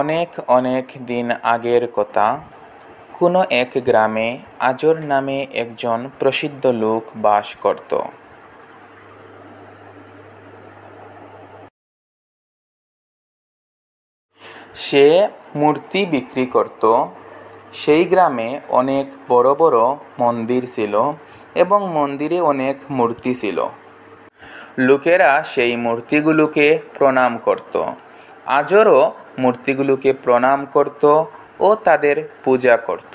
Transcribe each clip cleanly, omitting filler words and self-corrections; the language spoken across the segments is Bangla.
অনেক অনেক দিন আগের কথা, কোনো এক গ্রামে আজর নামে একজন প্রসিদ্ধ লোক বাস করত। সে মূর্তি বিক্রি করত। সেই গ্রামে অনেক বড় বড় মন্দির ছিল এবং মন্দিরে অনেক মূর্তি ছিল। লোকেরা সেই মূর্তিগুলোকে প্রণাম করত। আজরও মূর্তিগুলোকে প্রণাম করত ও তাদের পূজা করত।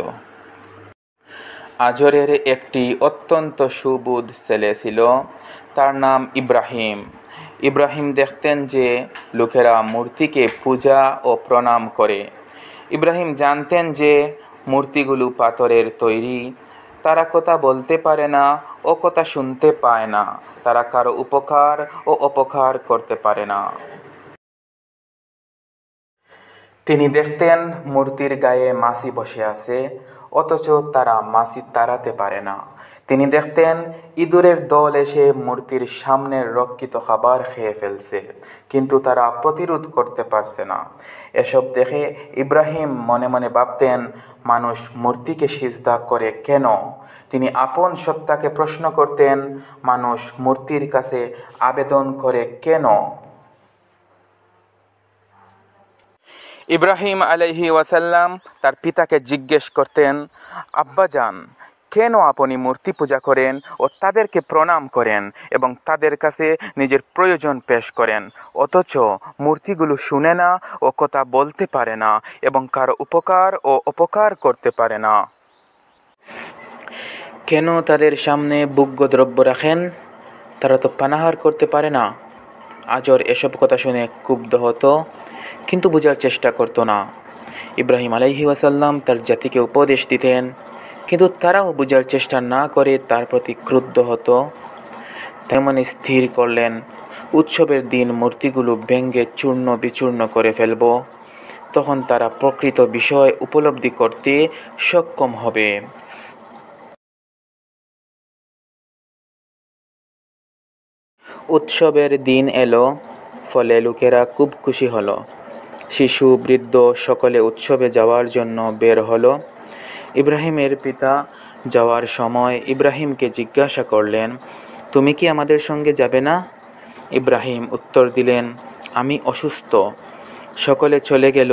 আজরের একটি অত্যন্ত সুবোধ ছেলে ছিল, তার নাম ইব্রাহিম। ইব্রাহিম দেখতেন যে লোকেরা মূর্তিকে পূজা ও প্রণাম করে। ইব্রাহিম জানতেন যে মূর্তিগুলো পাথরের তৈরি, তারা কথা বলতে পারে না ও কথা শুনতে পায় না, তারা কারো উপকার ও অপকার করতে পারে না। তিনি দেখতেন মূর্তির গায়ে মাছি বসে আছে, অথচ তারা মাছি তাড়াতে পারে না। তিনি দেখতেন ইঁদুরের দল এসে মূর্তির সামনের রক্ষিত খাবার খেয়ে ফেলছে, কিন্তু তারা প্রতিরোধ করতে পারছে না। এসব দেখে ইব্রাহিম মনে মনে ভাবতেন, মানুষ মূর্তিকে সিজদা করে কেন? তিনি আপন সত্তাকে প্রশ্ন করতেন, মানুষ মূর্তির কাছে আবেদন করে কেন? ইব্রাহিম আলাইহি ওয়াসাল্লাম তার পিতাকে জিজ্ঞেস করতেন, আব্বাজান, কেন আপনি মূর্তি পূজা করেন ও তাদেরকে প্রণাম করেন এবং তাদের কাছে নিজের প্রয়োজন পেশ করেন, অথচ মূর্তিগুলো শুনে না ও কথা বলতে পারে না এবং কারো উপকার ও অপকার করতে পারে না? কেন তাদের সামনে ভোগ্যদ্রব্য রাখেন? তারা তো পানাহার করতে পারে না। আজর এসব কথা শুনে ক্ষুব্ধ হতো, কিন্তু বোঝার চেষ্টা করত না। ইব্রাহিম আলাইহি ওয়াসাল্লাম তার জাতিকে উপদেশ দিতেন, কিন্তু তারাও বোঝার চেষ্টা না করে তার প্রতি ক্রুদ্ধ হতো। তেমন স্থির করলেন, উৎসবের দিন মূর্তিগুলো ভেঙে চূর্ণ বিচূর্ণ করে ফেলব, তখন তারা প্রকৃত বিষয় উপলব্ধি করতে সক্ষম হবে। উৎসবের দিন এলো, ফলে লোকেরা খুব খুশি হলো। শিশু বৃদ্ধ সকলে উৎসবে যাওয়ার জন্য বের হলো। ইব্রাহিমের পিতা যাওয়ার সময় ইব্রাহিমকে জিজ্ঞাসা করলেন, তুমি কি আমাদের সঙ্গে যাবে না? ইব্রাহিম উত্তর দিলেন, আমি অসুস্থ। সকলে চলে গেল,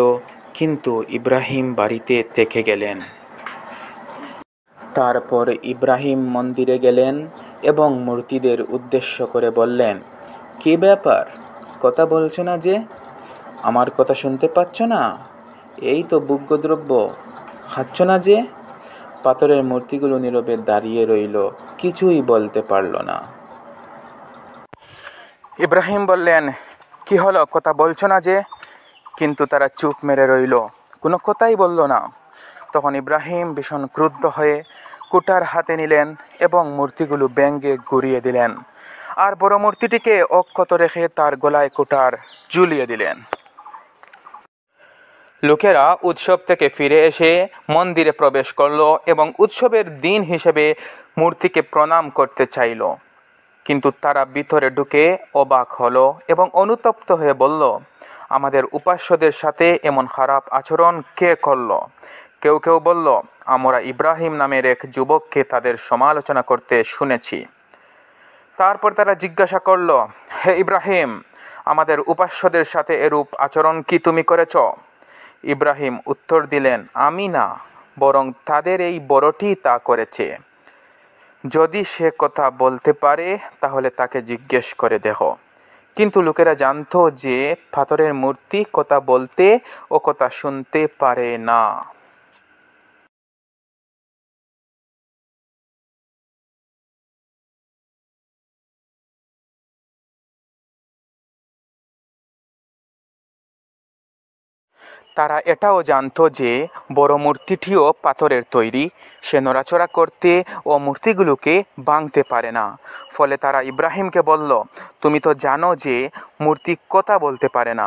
কিন্তু ইব্রাহিম বাড়িতে থেকে গেলেন। তারপর ইব্রাহিম মন্দিরে গেলেন এবং মূর্তিদের উদ্দেশ্য করে বললেন, কি ব্যাপার, কথা বলছো না যে? আমার কথা শুনতে পাচ্ছ না? এই তো ভোগ্যদ্রব্য, খাচ্ছ না যে? পাথরের মূর্তিগুলো নীরবে দাঁড়িয়ে রইল, কিছুই বলতে পারল না। ইব্রাহিম বললেন, কি হলো, কথা বলছো না যে? কিন্তু তারা চুপ মেরে রইল, কোনো কথাই বলল না। তখন ইব্রাহিম ভীষণ ক্রুদ্ধ হয়ে কুঠার হাতে নিলেন এবং মূর্তিগুলো ভেঙে গুঁড়িয়ে দিলেন, আর বড় মূর্তিটিকে অক্ষত রেখে তার গলায় কুঠার ঝুলিয়ে দিলেন। লোকেরা উৎসব থেকে ফিরে এসে মন্দিরে প্রবেশ করল এবং উৎসবের দিন হিসেবে মূর্তিকে প্রণাম করতে চাইল, কিন্তু তারা ভিতরে ঢুকে অবাক হলো এবং অনুতপ্ত হয়ে বলল, আমাদের উপাস্যদের সাথে এমন খারাপ আচরণ কে করল? কেউ কেউ বলল, আমরা ইব্রাহিম নামের এক যুবককে তাদের সমালোচনা করতে শুনেছি। তারপর তারা জিজ্ঞাসা করল, হে ইব্রাহিম, আমাদের উপাস্যদের সাথে এরূপ আচরণ কি তুমি করেছ? ইব্রাহিম উত্তর দিলেন, আমি না, বরং তাদের এই বড়টি তা করেছে। যদি সে কথা বলতে পারে তাহলে তাকে জিজ্ঞেস করে দেখো। কিন্তু লোকেরা জানতো যে পাথরের মূর্তি কথা বলতে ও কথা শুনতে পারে না। তারা এটাও জানতো যে বড় মূর্তিটিও পাথরের তৈরি, সে নড়াচড়া করতে ও মূর্তিগুলোকে ভাঙতে পারে না। ফলে তারা ইব্রাহিমকে বলল, তুমি তো জানো যে মূর্তি কথা বলতে পারে না।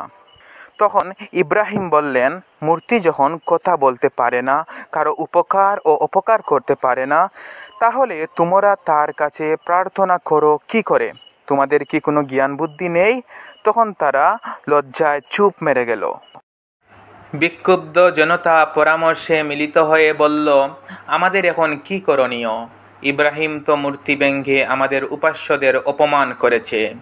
তখন ইব্রাহিম বললেন, মূর্তি যখন কথা বলতে পারে না, কারো উপকার ও অপকার করতে পারে না, তাহলে তোমরা তার কাছে প্রার্থনা করো কি করে? তোমাদের কি কোনো জ্ঞান বুদ্ধি নেই? তখন তারা লজ্জায় চুপ মেরে গেল। বিক্ষুব্ধ জনতা পরামর্শে মিলিত হয়ে বলল, আমাদের এখন কি করণীয়? ইব্রাহিম তো মূর্তি ভেঙে আমাদের উপাস্যদের অপমান করেছে।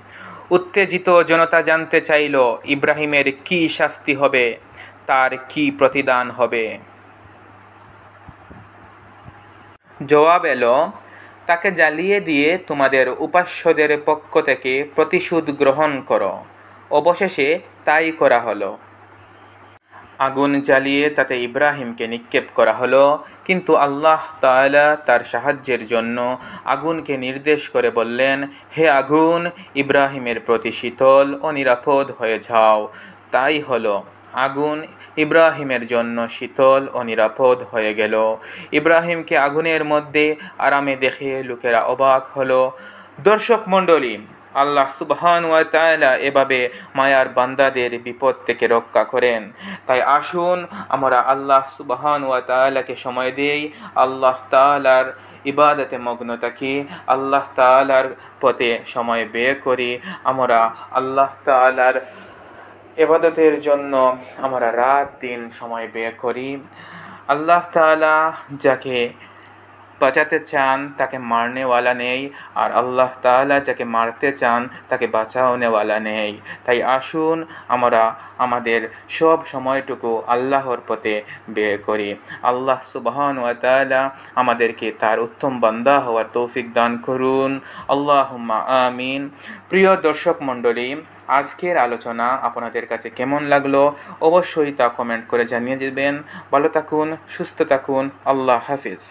উত্তেজিত জনতা জানতে চাইল, ইব্রাহিমের কি শাস্তি হবে, তার কি প্রতিদান হবে? জবাব এলো, তাকে জ্বালিয়ে দিয়ে তোমাদের উপাস্যদের পক্ষ থেকে প্রতিশোধ গ্রহণ করো। অবশেষে তাই করা হলো। আগুন জ্বালিয়ে তাতে ইব্রাহিমকে নিক্ষেপ করা হলো, কিন্তু আল্লাহ তাআলা তার সাহায্যের জন্য আগুনকে নির্দেশ করে বললেন, হে আগুন, ইব্রাহিমের প্রতি শীতল ও নিরাপদ হয়ে যাও। তাই হলো, আগুন ইব্রাহিমের জন্য শীতল ও নিরাপদ হয়ে গেল। ইব্রাহিমকে আগুনের মধ্যে আরামে দেখে লোকেরা অবাক হলো। দর্শক মণ্ডলী, আল্লাহ সুবহানাহু ওয়া তাআলা এভাবে মায়ার বান্দাদের বিপদ থেকে রক্ষা করেন। তাই আসুন আমরা আল্লাহ সুবহানাহু ওয়া তাআলাকে সময় দেই, আল্লাহ তাআলার ইবাদতে মগ্ন থাকি, আল্লাহ তাআলার পথে সময় ব্যয় করি। আমরা আল্লাহ তাআলার ইবাদতের জন্য আমরা রাত দিন সময় ব্যয় করি। আল্লাহ তাআলা যাকে বাঁচাতে চান তাকে মারনেওয়ালা নেই, আর আল্লাহ তাআলা যাকে মারতে চান তাকে বাঁচাওনেওয়ালা নেই। তাই আসুন আমরা আমাদের সব সময়টুকু আল্লাহর পথে ব্যয় করি। আল্লাহ সুবহানাহু ওয়া তাআলা আমাদেরকে তার উত্তম বান্দা হওয়ার তৌফিক দান করুন। আল্লাহুম্মা আমিন। প্রিয় দর্শক মণ্ডলী, আজকের আলোচনা আপনাদের কাছে কেমন লাগলো অবশ্যই তা কমেন্ট করে জানিয়ে দেবেন। ভালো থাকুন, সুস্থ থাকুন। আল্লাহ হাফিজ।